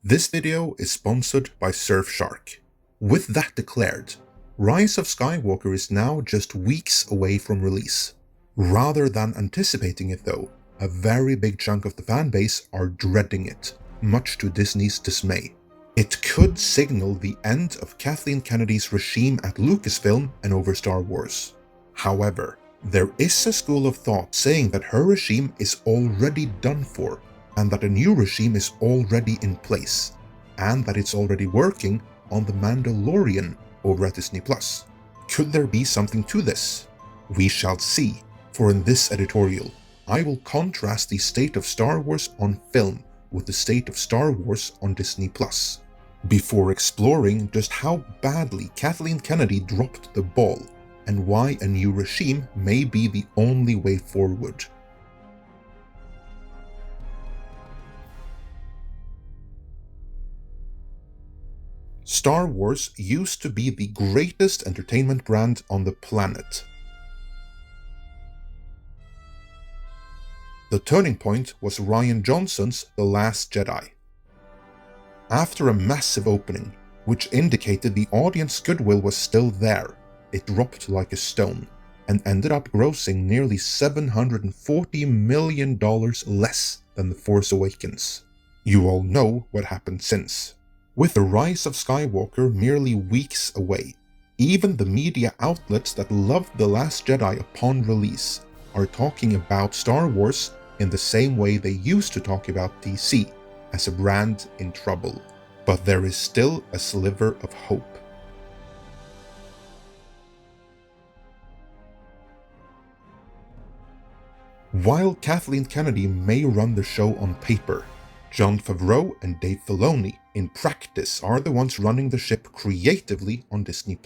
This video is sponsored by Surfshark. With that declared, Rise of Skywalker is now just weeks away from release. Rather than anticipating it though, a very big chunk of the fanbase are dreading it, much to Disney's dismay. It could signal the end of Kathleen Kennedy's regime at Lucasfilm and over Star Wars. However, there is a school of thought saying that her regime is already done for, and that a new regime is already in place, and that it's already working on The Mandalorian over at Disney+. Could there be something to this? We shall see, for in this editorial, I will contrast the state of Star Wars on film with the state of Star Wars on Disney+, before exploring just how badly Kathleen Kennedy dropped the ball and why a new regime may be the only way forward. Star Wars used to be the greatest entertainment brand on the planet. The turning point was Rian Johnson's The Last Jedi. After a massive opening, which indicated the audience goodwill was still there, it dropped like a stone and ended up grossing nearly $740 million less than The Force Awakens. You all know what happened since. With The Rise of Skywalker merely weeks away, even the media outlets that loved The Last Jedi upon release are talking about Star Wars in the same way they used to talk about DC, as a brand in trouble. But there is still a sliver of hope. While Kathleen Kennedy may run the show on paper, Jon Favreau and Dave Filoni in practice are the ones running the ship creatively on Disney+.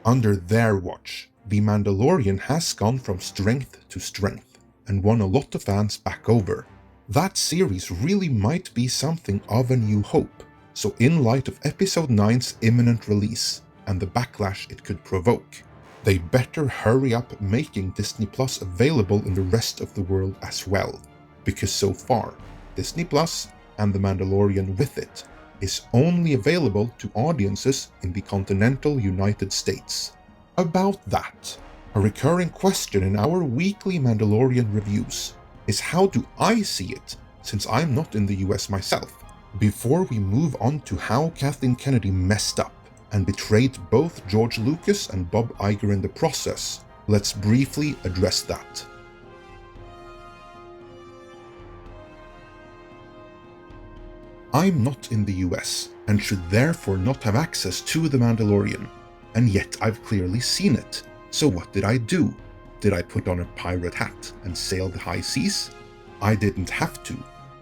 Under their watch, The Mandalorian has gone from strength to strength and won a lot of fans back over. That series really might be something of a new hope, so in light of Episode 9's imminent release and the backlash it could provoke, they better hurry up making Disney Plus available in the rest of the world as well, because so far, Disney Plus and The Mandalorian with it is only available to audiences in the continental United States. About that, a recurring question in our weekly Mandalorian reviews is how do I see it, since I'm not in the US myself? Before we move on to how Kathleen Kennedy messed up and betrayed both George Lucas and Bob Iger in the process, let's briefly address that. I'm not in the US and should therefore not have access to The Mandalorian, and yet I've clearly seen it. So what did I do? Did I put on a pirate hat and sail the high seas? I didn't have to,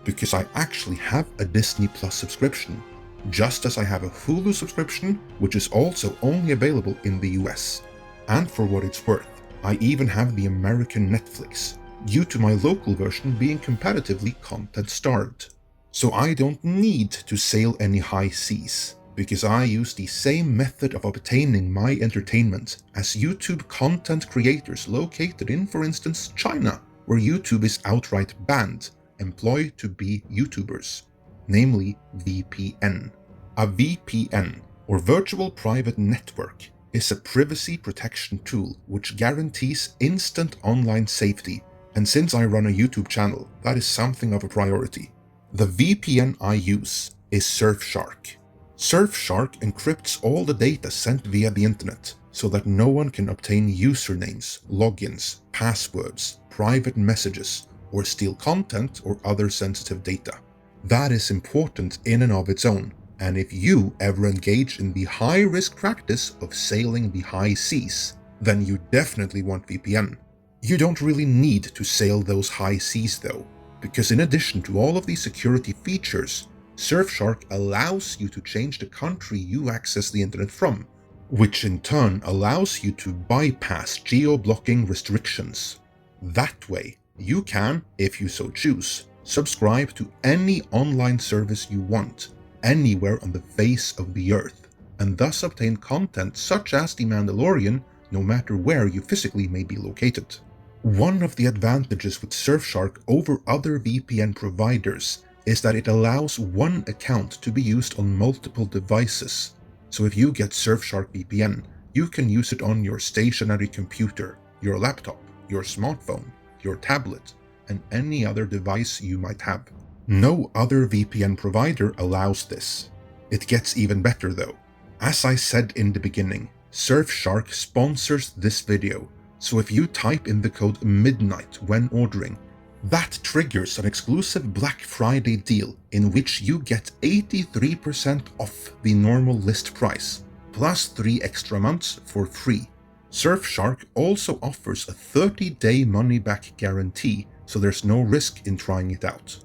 because I actually have a Disney Plus subscription, just as I have a Hulu subscription, which is also only available in the US. And for what it's worth, I even have the American Netflix, due to my local version being competitively content-starved. So I don't need to sail any high seas, because I use the same method of obtaining my entertainment as YouTube content creators located in, for instance, China, where YouTube is outright banned employ to be YouTubers, namely VPN. A VPN, or Virtual Private Network, is a privacy protection tool which guarantees instant online safety, and since I run a YouTube channel, that is something of a priority. The VPN I use is Surfshark. Surfshark encrypts all the data sent via the internet so that no one can obtain usernames, logins, passwords, private messages, or steal content or other sensitive data. That is important in and of its own, and if you ever engage in the high-risk practice of sailing the high seas, then you definitely want VPN. You don't really need to sail those high seas though, because in addition to all of these security features, Surfshark allows you to change the country you access the internet from, which in turn allows you to bypass geo-blocking restrictions. That way, you can, if you so choose, subscribe to any online service you want, anywhere on the face of the earth, and thus obtain content such as The Mandalorian, no matter where you physically may be located. One of the advantages with Surfshark over other VPN providers is that it allows one account to be used on multiple devices. So if you get Surfshark VPN, you can use it on your stationary computer, your laptop, your smartphone, your tablet, and any other device you might have. No other VPN provider allows this. It gets even better though. As I said in the beginning, Surfshark sponsors this video, so if you type in the code MIDNIGHT when ordering, that triggers an exclusive Black Friday deal in which you get 83% off the normal list price, plus 3 extra months for free. Surfshark also offers a 30-day money-back guarantee, so there's no risk in trying it out.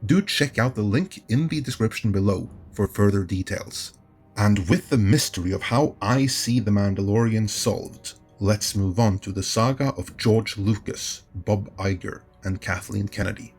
Do check out the link in the description below for further details. And with the mystery of how I see The Mandalorian solved, let's move on to the saga of George Lucas, Bob Iger, and Kathleen Kennedy.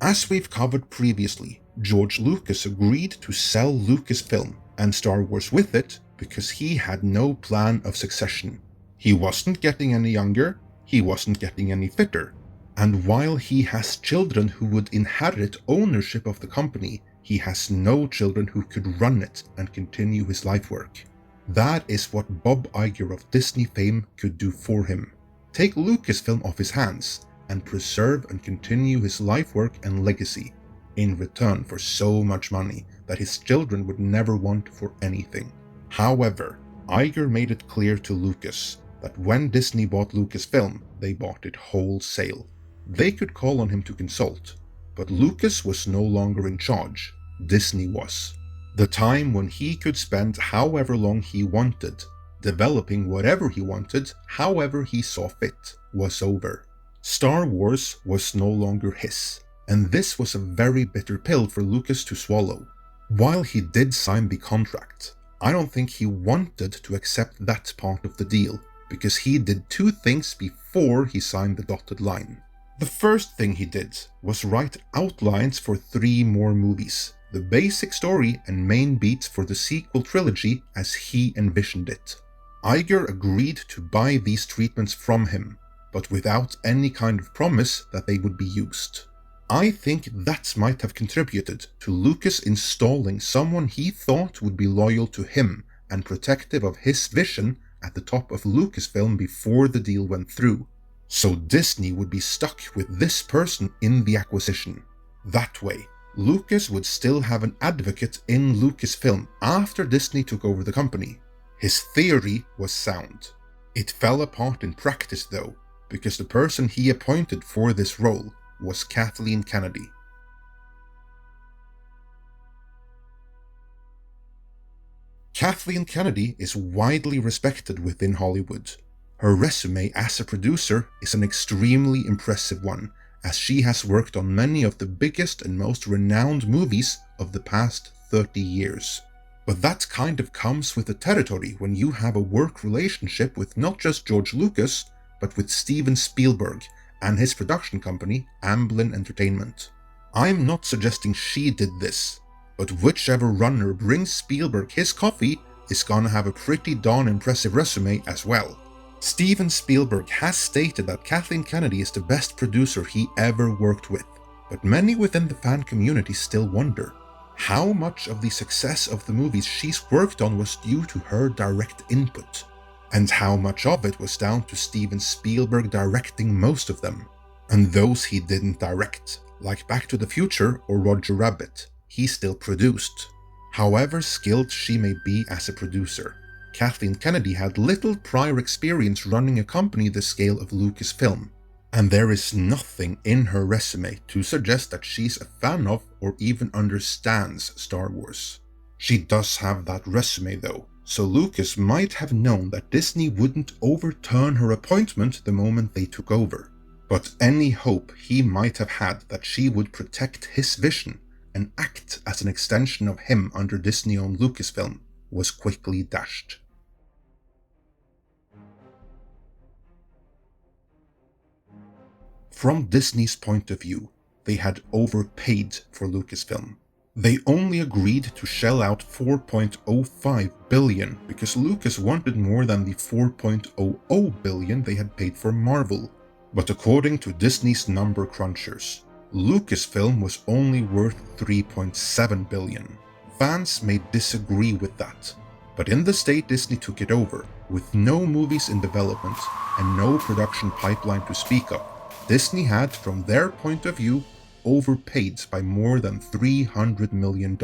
As we've covered previously, George Lucas agreed to sell Lucasfilm and Star Wars with it because he had no plan of succession. He wasn't getting any younger, he wasn't getting any fitter, and while he has children who would inherit ownership of the company, he has no children who could run it and continue his life work. That is what Bob Iger of Disney fame could do for him. Take Lucasfilm off his hands and preserve and continue his life work and legacy, in return for so much money that his children would never want for anything. However, Iger made it clear to Lucas that when Disney bought Lucasfilm, they bought it wholesale. They could call on him to consult, but Lucas was no longer in charge. Disney was. The time when he could spend however long he wanted, developing whatever he wanted, however he saw fit, was over. Star Wars was no longer his, and this was a very bitter pill for Lucas to swallow. While he did sign the contract, I don't think he wanted to accept that part of the deal, because he did 2 things before he signed the dotted line. The first thing he did was write outlines for 3 more movies, the basic story and main beats for the sequel trilogy as he envisioned it. Iger agreed to buy these treatments from him, but without any kind of promise that they would be used. I think that might have contributed to Lucas installing someone he thought would be loyal to him and protective of his vision at the top of Lucasfilm before the deal went through. So Disney would be stuck with this person in the acquisition. That way, Lucas would still have an advocate in Lucasfilm after Disney took over the company. His theory was sound. It fell apart in practice though, because the person he appointed for this role was Kathleen Kennedy. Kathleen Kennedy is widely respected within Hollywood. Her resume as a producer is an extremely impressive one, as she has worked on many of the biggest and most renowned movies of the past 30 years. But that kind of comes with the territory when you have a work relationship with not just George Lucas, but with Steven Spielberg and his production company, Amblin Entertainment. I'm not suggesting she did this, but whichever runner brings Spielberg his coffee is gonna have a pretty darn impressive resume as well. Steven Spielberg has stated that Kathleen Kennedy is the best producer he ever worked with, but many within the fan community still wonder how much of the success of the movies she's worked on was due to her direct input, and how much of it was down to Steven Spielberg directing most of them. And those he didn't direct, like Back to the Future or Roger Rabbit, he still produced. However skilled she may be as a producer, Kathleen Kennedy had little prior experience running a company the scale of Lucasfilm, and there is nothing in her resume to suggest that she's a fan of or even understands Star Wars. She does have that resume though, so Lucas might have known that Disney wouldn't overturn her appointment the moment they took over. But any hope he might have had that she would protect his vision and act as an extension of him under Disney-owned Lucasfilm was quickly dashed. From Disney's point of view, they had overpaid for Lucasfilm. They only agreed to shell out $4.05 billion because Lucas wanted more than the $4.00 billion they had paid for Marvel. But according to Disney's number crunchers, Lucasfilm was only worth $3.7 billion. Fans may disagree with that, but in the state Disney took it over, with no movies in development and no production pipeline to speak of, Disney had, from their point of view, overpaid by more than $300 million.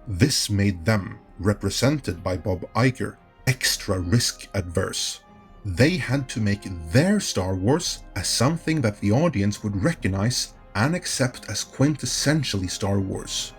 This made them, represented by Bob Iger, extra risk-adverse. They had to make their Star Wars as something that the audience would recognize and accept as quintessentially Star Wars,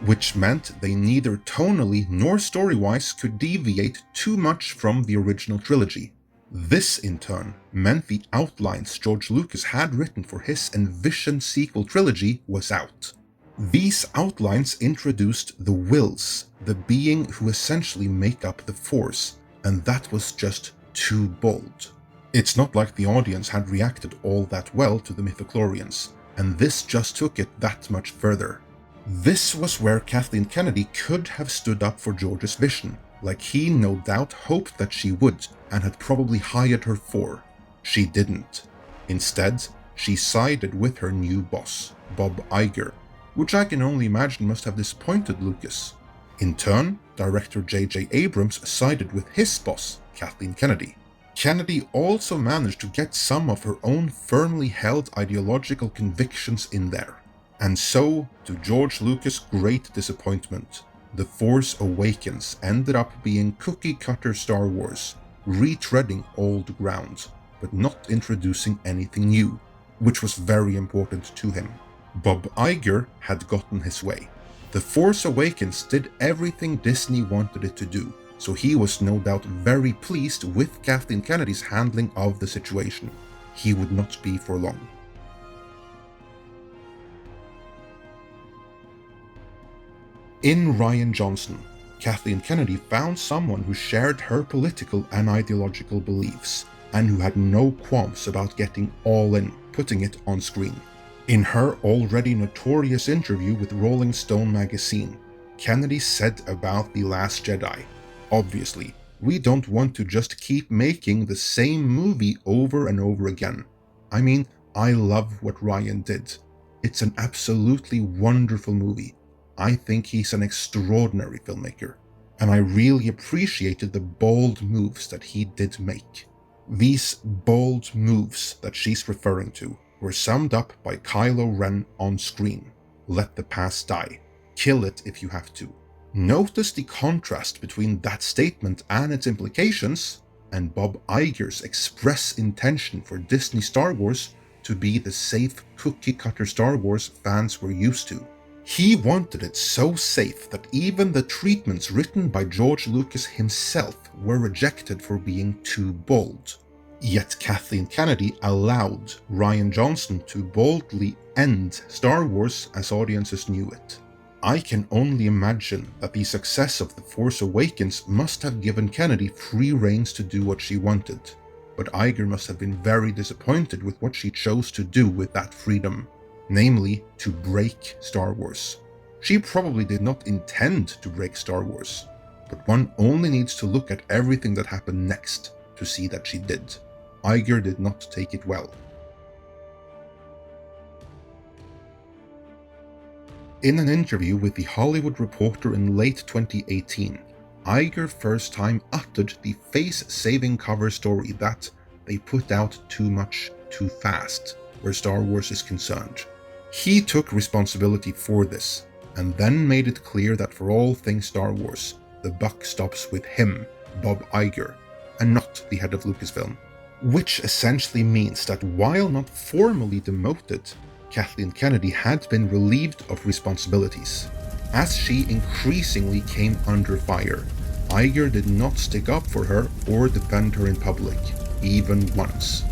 which meant they neither tonally nor story-wise could deviate too much from the original trilogy. This, in turn, meant the outlines George Lucas had written for his envisioned sequel trilogy was out. These outlines introduced the Wills, the being who essentially make up the Force, and that was just too bold. It's not like the audience had reacted all that well to the Mythochlorians, and this just took it that much further. This was where Kathleen Kennedy could have stood up for George's vision, like he no doubt hoped that she would and had probably hired her for. She didn't. Instead, she sided with her new boss, Bob Iger, which I can only imagine must have disappointed Lucas. In turn, director J.J. Abrams sided with his boss, Kathleen Kennedy. Kennedy also managed to get some of her own firmly held ideological convictions in there. And so, to George Lucas' great disappointment, The Force Awakens ended up being cookie-cutter Star Wars, retreading old ground, but not introducing anything new, which was very important to him. Bob Iger had gotten his way. The Force Awakens did everything Disney wanted it to do, so he was no doubt very pleased with Kathleen Kennedy's handling of the situation. He would not be for long. In Rian Johnson, Kathleen Kennedy found someone who shared her political and ideological beliefs, and who had no qualms about getting all in, putting it on screen. In her already notorious interview with Rolling Stone magazine, Kennedy said about The Last Jedi, "Obviously, we don't want to just keep making the same movie over and over again. I mean, I love what Rian did. It's an absolutely wonderful movie. I think he's an extraordinary filmmaker, and I really appreciated the bold moves that he did make." These bold moves that she's referring to were summed up by Kylo Ren on screen. Let the past die. Kill it if you have to. Notice the contrast between that statement and its implications, and Bob Iger's express intention for Disney Star Wars to be the safe cookie-cutter Star Wars fans were used to. He wanted it so safe that even the treatments written by George Lucas himself were rejected for being too bold. Yet Kathleen Kennedy allowed Rian Johnson to boldly end Star Wars as audiences knew it. I can only imagine that the success of The Force Awakens must have given Kennedy free reins to do what she wanted, but Iger must have been very disappointed with what she chose to do with that freedom. Namely, to break Star Wars. She probably did not intend to break Star Wars, but one only needs to look at everything that happened next to see that she did. Iger did not take it well. In an interview with The Hollywood Reporter in late 2018, Iger first time uttered the face-saving cover story that they put out too much too fast, where Star Wars is concerned. He took responsibility for this, and then made it clear that for all things Star Wars, the buck stops with him, Bob Iger, and not the head of Lucasfilm. Which essentially means that while not formally demoted, Kathleen Kennedy had been relieved of responsibilities. As she increasingly came under fire, Iger did not stick up for her or defend her in public, even once.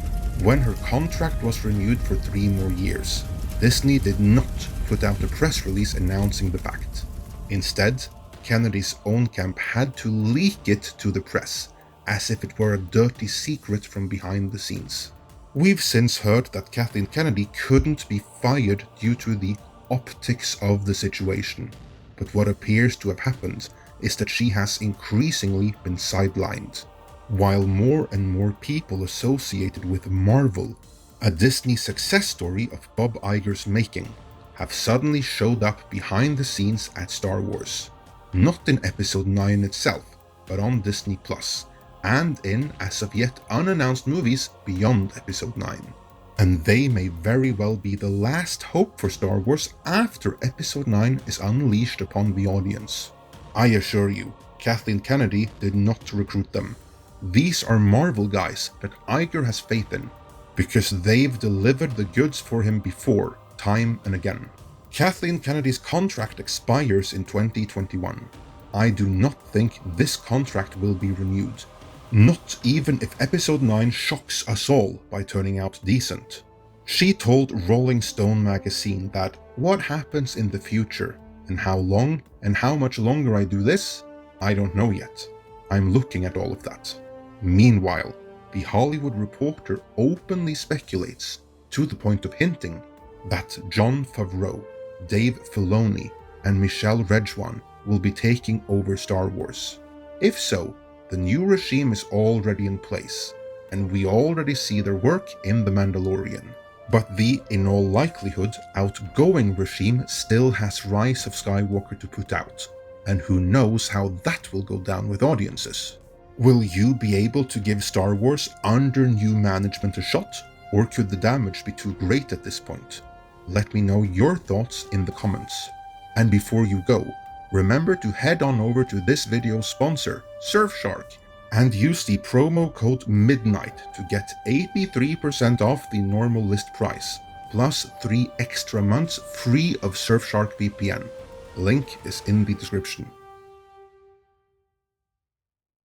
When her contract was renewed for 3 more years, Disney did not put out a press release announcing the fact. Instead, Kennedy's own camp had to leak it to the press, as if it were a dirty secret from behind the scenes. We've since heard that Kathleen Kennedy couldn't be fired due to the optics of the situation, but what appears to have happened is that she has increasingly been sidelined. While more and more people associated with Marvel, a Disney success story of Bob Iger's making, have suddenly showed up behind the scenes at Star Wars. Not in Episode 9 itself, but on Disney+, and in as of yet unannounced movies beyond Episode 9. And they may very well be the last hope for Star Wars after Episode 9 is unleashed upon the audience. I assure you, Kathleen Kennedy did not recruit them. These are Marvel guys that Iger has faith in, because they've delivered the goods for him before, time and again. Kathleen Kennedy's contract expires in 2021. I do not think this contract will be renewed. Not even if Episode 9 shocks us all by turning out decent. She told Rolling Stone magazine that what happens in the future, and how long and how much longer I do this, I don't know yet. I'm looking at all of that. Meanwhile, The Hollywood Reporter openly speculates, to the point of hinting, that Jon Favreau, Dave Filoni, and Michelle Redjwan will be taking over Star Wars. If so, the new regime is already in place, and we already see their work in The Mandalorian. But the, in all likelihood, outgoing regime still has Rise of Skywalker to put out, and who knows how that will go down with audiences. Will you be able to give Star Wars under new management a shot, or could the damage be too great at this point? Let me know your thoughts in the comments. And before you go, remember to head on over to this video's sponsor, Surfshark, and use the promo code MIDNIGHT to get 83% off the normal list price, plus 3 extra months free of Surfshark VPN. Link is in the description.